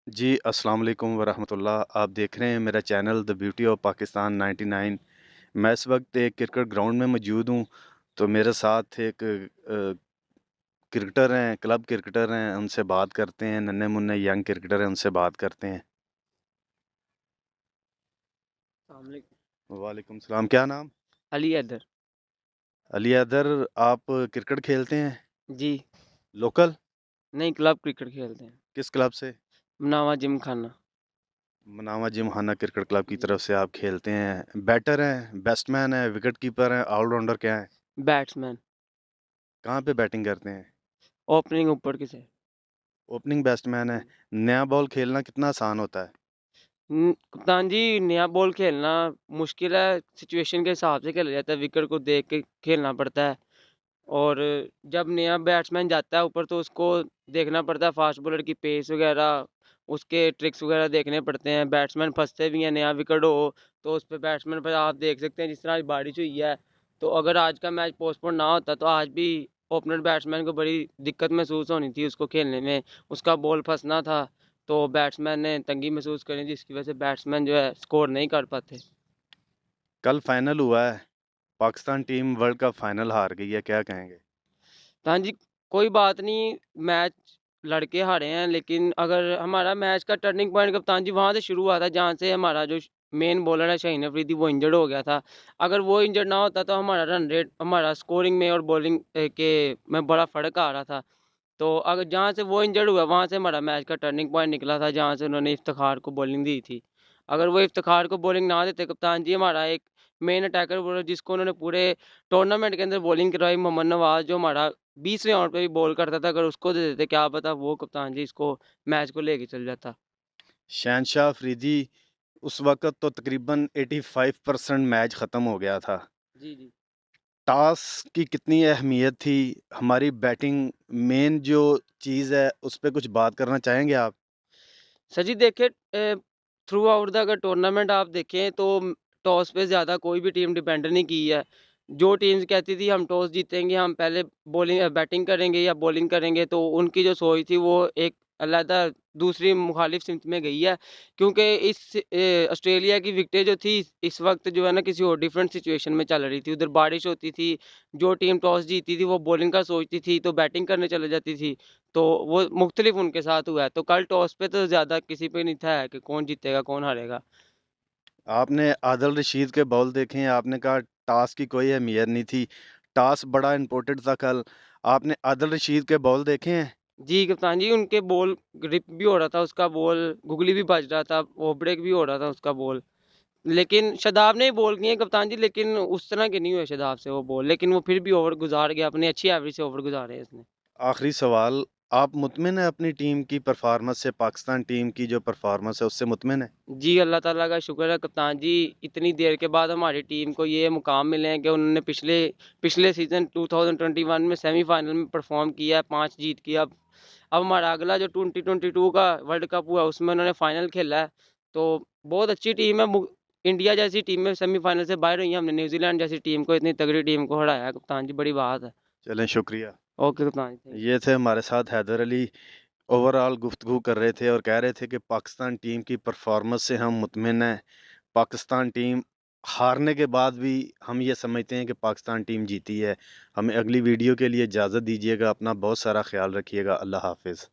जी, अस्सलाम वालेकुम वरहमतुल्लाह। आप देख रहे हैं मेरा channel the beauty of Pakistan 99। मैं इस वक्त एक क्रिकेट ग्राउंड में मौजूद हूँ। तो मेरे साथ एक क्रिकेटर हैं, क्लब क्रिकेटर हैं, उनसे बात करते हैं। नन्हे-मुन्ने यंग क्रिकेटर हैं, उनसे बात करते हैं। अस्सलामुअलैकुम। वालेकुम सलाम, क्या नाम? अली हैदर। अली अदर। आप क्रिकेट खेलते हैं? जी। लोकल? नहीं, क्लब क्रिकेट खेलते हैं। किस क्लब से? मुनावा जिम खाना। मनावा जिमखाना क्रिकेट क्लब की जी। तरफ से आप खेलते हैं। बैटर हैं, बैट्समैन हैं, विकेट कीपर हैं, ऑलराउंडर क्या हैं? बैट्समैन। कहाँ पे बैटिंग करते हैं? ओपनिंग ऊपर की से। ओपनिंग बैट्समैन है। जी। नया बॉल खेलना कितना आसान होता है? कप्तान जी, नया बॉल खेलना मुश्किल है, सिचुएशन के हिसाब से खेला जाता है, विकेट को देख के खेलना पड़ता है। और जब नया बैट्समैन जाता है ऊपर तो उसको देखना पड़ता है फास्ट बॉलर की पेस वगैरह, उसके ट्रिक्स वगैरह देखने पड़ते हैं। बैट्समैन फँसते भी हैं, नया विकेट हो तो उस पे बैट्समैन पर आप देख सकते हैं जिस तरह आज बारिश हुई है। तो अगर आज का मैच पोस्टपोन ना होता तो आज भी ओपनर बैट्समैन को बड़ी दिक्कत महसूस होनी थी उसको खेलने में। उसका बॉल फँसना था तो बैट्समैन ने तंगी महसूस करनी जिसकी वजह से बैट्समैन जो है स्कोर नहीं कर पाते। कल फाइनल हुआ है, Pakistan team world cup final हार गई है, क्या कहेंगे? हाँ जी, कोई बात नहीं, मैच लड़के हारे हैं, लेकिन अगर हमारा मैच का टर्निंग पॉइंट कप्तान जी वहाँ से शुरू हुआ था जहाँ से हमारा जो मेन बॉलर है शाहीन अफरीदी वो इंजर्ड हो गया था। अगर वो इंजर्ड ना होता तो हमारा रन रेट, हमारा स्कोरिंग में और बॉलिंग के में बड़ा फ़र्क आ रहा था। तो अगर जहाँ से वो इंजर्ड हुआ वहाँ से हमारा मैच का टर्निंग पॉइंट निकला था जहाँ से उन्होंने इफ्तिखार को बॉलिंग दी थी। अगर वो इफ्तिखार को बॉलिंग ना देते कप्तान जी, हमारा एक मेन अटैकर बॉलर जिसको उन्होंने पूरे टूर्नामेंट के अंदर बॉलिंग करवाई, मोहम्मद नवाज़, जो हमारा 20वें ओवर पे भी बॉल करता था, अगर उसको दे देते क्या पता वो कप्तान जी इसको मैच को लेके चल जाता। शहनशाह अफरीदी, उस वक़्त तो तकरीबन 85% मैच ख़त्म हो गया था। जी, जी। टॉस की कितनी अहमियत थी? हमारी बैटिंग मेन जो चीज़ है, उस पे कुछ बात करना चाहेंगे आप? सर जी देखिए, थ्रू आउट द अगर टूर्नामेंट आप देखें तो टॉस पे ज़्यादा कोई भी टीम डिपेंड नहीं की है। जो टीम्स कहती थी हम टॉस जीतेंगे, हम पहले बैटिंग करेंगे या बॉलिंग करेंगे, तो उनकी जो सोच थी वो एक अलहदा दूसरी मुखालिफ सिमत में गई है। क्योंकि ऑस्ट्रेलिया की विकेटें जो थी इस वक़्त जो है ना किसी और डिफरेंट सिचुएशन में चल रही थी। उधर बारिश होती थी, जो टीम टॉस जीती थी वो बॉलिंग का सोचती थी तो बैटिंग करने चले जाती थी। तो वो मुख्तलिफ उनके साथ हुआ है। तो कल टॉस पे तो ज़्यादा किसी पे नहीं था कि कौन जीतेगा, कौन हारेगा। आपने आदिल रशीद के बॉल देखे हैं, आपने कहा टॉस की कोई अहमियत नहीं थी। टॉस बड़ा इम्पोर्टेंट था कल। आपने आदिल रशीद के बॉल देखे हैं? जी, कप्तान जी उनके बॉल ग्रिप भी हो रहा था, उसका बॉल गुगली भी बज रहा था, ऑफ ब्रेक भी हो रहा था उसका बॉल। लेकिन शादाब ने बॉल किए कप्तान जी, लेकिन उस तरह के नहीं हुए शादाब से वो बॉल, लेकिन वो फिर भी ओवर गुज़ार गया, अपनी अच्छी एवरेज से ओवर गुज़ारे हैं उसने। आखिरी सवाल, आप मुतमिन हैं अपनी टीम की परफॉर्मेंस से? पाकिस्तान टीम की जो परफॉर्मेंस है उससे मुतमिन है? जी, अल्लाह ताला का शुक्र है कप्तान जी, इतनी देर के बाद हमारी टीम को ये मुकाम मिले हैं कि उन्होंने पिछले पिछले सीज़न 2021 में सेमीफ़ाइनल में परफ़ॉर्म किया है, 5 जीत के अब हमारा अगला जो 2022 का वर्ल्ड कप हुआ उसमें उन्होंने फ़ाइनल खेला है। तो बहुत अच्छी टीम है, इंडिया जैसी टीम में सेमीफ़ाइनल से बाहर हुई है, हमने न्यूज़ीलैंड जैसी टीम को, इतनी तगड़ी टीम को हराया है कप्तान जी, बड़ी बात है। चलें, शुक्रिया। ओके कप्तान जी, थैंक यू। ये थे हमारे साथ हैदर अली। ओवरऑल गुफ्तगू कर रहे थे और कह रहे थे कि पाकिस्तान टीम की परफॉर्मेंस से हम मुतमिन हैं। पाकिस्तान टीम हारने के बाद भी हम ये समझते हैं कि पाकिस्तान टीम जीती है। हमें अगली वीडियो के लिए इजाज़त दीजिएगा। अपना बहुत सारा ख्याल रखिएगा। अल्लाह हाफ़िज़।